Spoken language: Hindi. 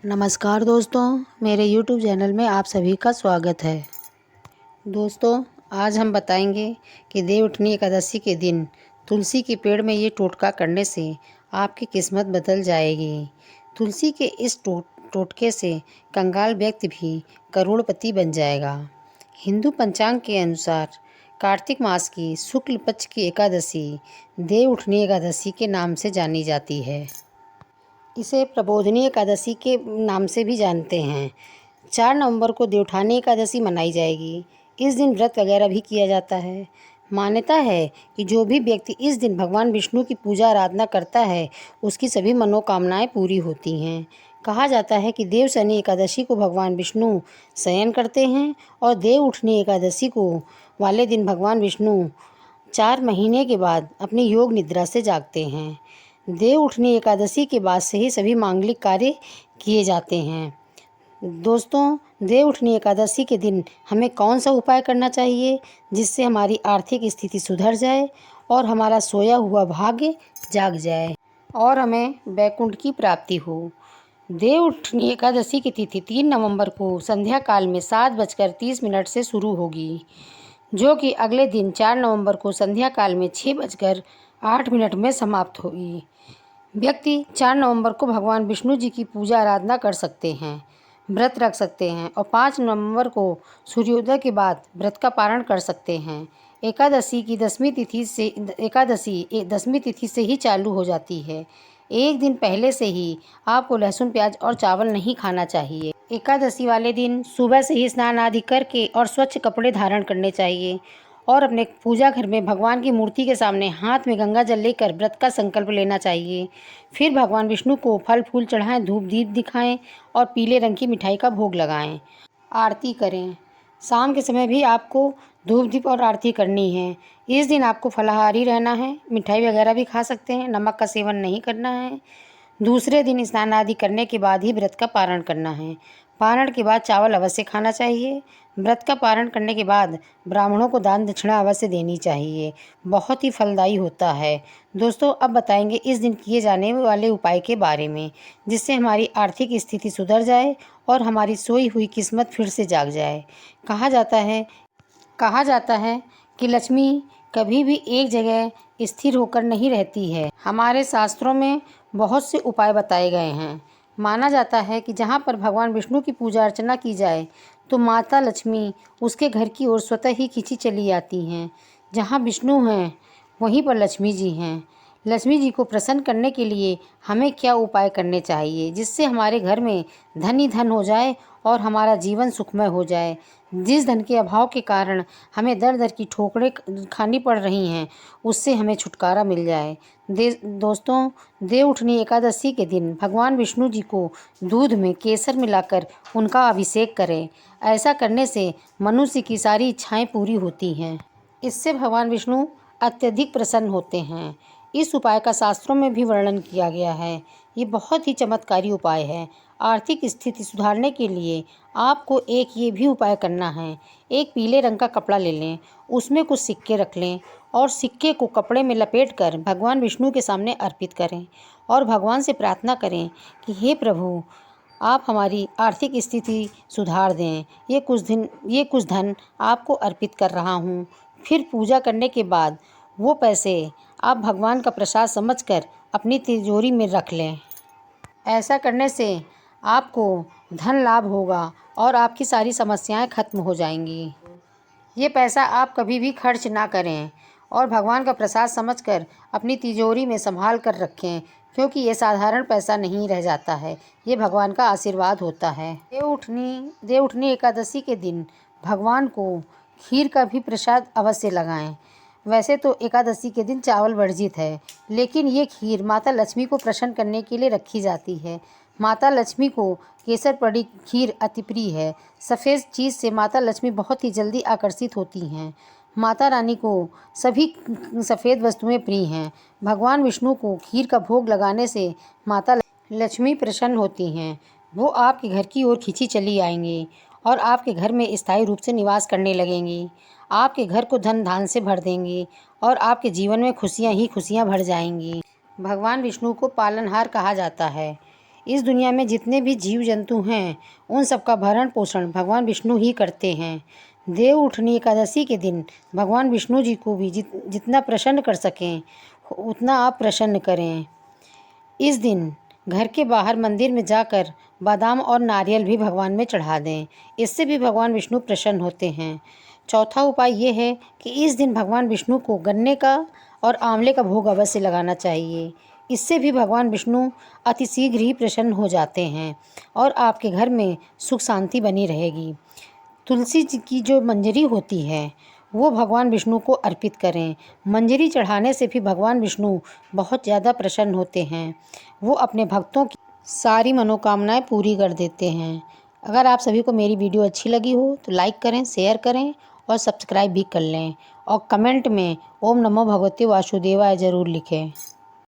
नमस्कार दोस्तों, मेरे YouTube चैनल में आप सभी का स्वागत है। दोस्तों, आज हम बताएंगे कि देवउठनी एकादशी के दिन तुलसी के पेड़ में ये टोटका करने से आपकी किस्मत बदल जाएगी। तुलसी के इस टोटके से कंगाल व्यक्ति भी करोड़पति बन जाएगा। हिंदू पंचांग के अनुसार कार्तिक मास की शुक्ल पक्ष की एकादशी देवउठनी एकादशी के नाम से जानी जाती है। इसे प्रबोधिनी एकादशी के नाम से भी जानते हैं। 4 नवंबर को देवउठानी एकादशी मनाई जाएगी। इस दिन व्रत वगैरह भी किया जाता है। मान्यता है कि जो भी व्यक्ति इस दिन भगवान विष्णु की पूजा आराधना करता है, उसकी सभी मनोकामनाएं पूरी होती हैं। कहा जाता है कि देवशनि एकादशी को भगवान विष्णु शयन करते हैं और देवउठनी एकादशी को वाले दिन भगवान विष्णु 4 महीने के बाद अपनी योग निद्रा से जागते हैं। देवउठनी एकादशी के बाद से ही सभी मांगलिक कार्य किए जाते हैं। दोस्तों, देवउठनी एकादशी के दिन हमें कौन सा उपाय करना चाहिए जिससे हमारी आर्थिक स्थिति सुधर जाए और हमारा सोया हुआ भाग्य जाग जाए और हमें वैकुंठ की प्राप्ति हो। देवउठनी एकादशी की तिथि 3 नवंबर को संध्या काल में 7:30 से शुरू होगी, जो कि अगले दिन 4 नवंबर को संध्या काल में 6:08 में समाप्त होगी। व्यक्ति 4 नवंबर को भगवान विष्णु जी की पूजा आराधना कर सकते हैं, व्रत रख सकते हैं और 5 नवंबर को सूर्योदय के बाद व्रत का पारण कर सकते हैं। एकादशी 10वीं तिथि से ही चालू हो जाती है। एक दिन पहले से ही आपको लहसुन, प्याज और चावल नहीं खाना चाहिए। एकादशी वाले दिन सुबह से ही स्नान आदि करके और स्वच्छ कपड़े धारण करने चाहिए और अपने पूजा घर में भगवान की मूर्ति के सामने हाथ में गंगा जल लेकर व्रत का संकल्प लेना चाहिए। फिर भगवान विष्णु को फल फूल चढ़ाएं, धूप दीप दिखाएं और पीले रंग की मिठाई का भोग लगाएं। आरती करें। शाम के समय भी आपको धूप दीप और आरती करनी है। इस दिन आपको फलाहारी रहना है, मिठाई वगैरह भी खा सकते हैं, नमक का सेवन नहीं करना है। दूसरे दिन स्नान आदि करने के बाद ही व्रत का पारण करना है। पारण के बाद चावल अवश्य खाना चाहिए। व्रत का पारण करने के बाद ब्राह्मणों को दान दक्षिणा अवश्य देनी चाहिए, बहुत ही फलदायी होता है। दोस्तों, अब बताएंगे इस दिन किए जाने वाले उपाय के बारे में, जिससे हमारी आर्थिक स्थिति सुधर जाए और हमारी सोई हुई किस्मत फिर से जाग जाए। कहा जाता है कि लक्ष्मी कभी भी एक जगह स्थिर होकर नहीं रहती है। हमारे शास्त्रों में बहुत से उपाय बताए गए हैं। माना जाता है कि जहाँ पर भगवान विष्णु की पूजा अर्चना की जाए तो माता लक्ष्मी उसके घर की ओर स्वतः ही खींची चली आती हैं। जहाँ विष्णु हैं वहीं पर लक्ष्मी जी हैं। लक्ष्मी जी को प्रसन्न करने के लिए हमें क्या उपाय करने चाहिए जिससे हमारे घर में धन ही धन हो जाए और हमारा जीवन सुखमय हो जाए। जिस धन के अभाव के कारण हमें दर दर की ठोकरें खानी पड़ रही हैं, उससे हमें छुटकारा मिल जाए। दोस्तों, देवउठनी एकादशी के दिन भगवान विष्णु जी को दूध में केसर मिलाकर उनका अभिषेक करें। ऐसा करने से मनुष्य की सारी इच्छाएं पूरी होती हैं। इससे भगवान विष्णु अत्यधिक प्रसन्न होते हैं। इस उपाय का शास्त्रों में भी वर्णन किया गया है। ये बहुत ही चमत्कारी उपाय है। आर्थिक स्थिति सुधारने के लिए आपको एक ये भी उपाय करना है। एक पीले रंग का कपड़ा ले लें, उसमें कुछ सिक्के रख लें और सिक्के को कपड़े में लपेटकर भगवान विष्णु के सामने अर्पित करें और भगवान से प्रार्थना करें कि हे प्रभु, आप हमारी आर्थिक स्थिति सुधार दें। ये कुछ धन आपको अर्पित कर रहा हूँ। फिर पूजा करने के बाद वो पैसे आप भगवान का प्रसाद समझकर अपनी तिजोरी में रख लें। ऐसा करने से आपको धन लाभ होगा और आपकी सारी समस्याएं खत्म हो जाएंगी। ये पैसा आप कभी भी खर्च ना करें और भगवान का प्रसाद समझकर अपनी तिजोरी में संभाल कर रखें, क्योंकि ये साधारण पैसा नहीं रह जाता है, ये भगवान का आशीर्वाद होता है। देवउठनी एकादशी के दिन भगवान को खीर का भी प्रसाद अवश्य लगाएं। वैसे तो एकादशी के दिन चावल वर्जित है, लेकिन ये खीर माता लक्ष्मी को प्रसन्न करने के लिए रखी जाती है। माता लक्ष्मी को केसर पड़ी खीर अति प्रिय है। सफ़ेद चीज़ से माता लक्ष्मी बहुत ही जल्दी आकर्षित होती हैं। माता रानी को सभी सफ़ेद वस्तुएं प्रिय हैं। भगवान विष्णु को खीर का भोग लगाने से माता लक्ष्मी प्रसन्न होती हैं। वो आपके घर की ओर खींची चली आएंगी और आपके घर में स्थायी रूप से निवास करने लगेंगी। आपके घर को धन धान से भर देंगी और आपके जीवन में खुशियाँ ही खुशियाँ भर जाएंगी। भगवान विष्णु को पालनहार कहा जाता है। इस दुनिया में जितने भी जीव जंतु हैं उन सबका भरण पोषण भगवान विष्णु ही करते हैं। देव उठनी एकादशी के दिन भगवान विष्णु जी को भी जितना प्रसन्न कर सकें उतना आप प्रसन्न करें। इस दिन घर के बाहर मंदिर में जाकर बादाम और नारियल भी भगवान में चढ़ा दें, इससे भी भगवान विष्णु प्रसन्न होते हैं। चौथा उपाय ये है कि इस दिन भगवान विष्णु को गन्ने का और आंवले का भोग अवश्य लगाना चाहिए। इससे भी भगवान विष्णु अति शीघ्र ही प्रसन्न हो जाते हैं और आपके घर में सुख शांति बनी रहेगी। तुलसी जी की जो मंजरी होती है वो भगवान विष्णु को अर्पित करें। मंजरी चढ़ाने से भी भगवान विष्णु बहुत ज़्यादा प्रसन्न होते हैं। वो अपने भक्तों की सारी मनोकामनाएं पूरी कर देते हैं। अगर आप सभी को मेरी वीडियो अच्छी लगी हो तो लाइक करें, शेयर करें और सब्सक्राइब भी कर लें और कमेंट में ओम नमो भगवते वासुदेवाय ज़रूर लिखें।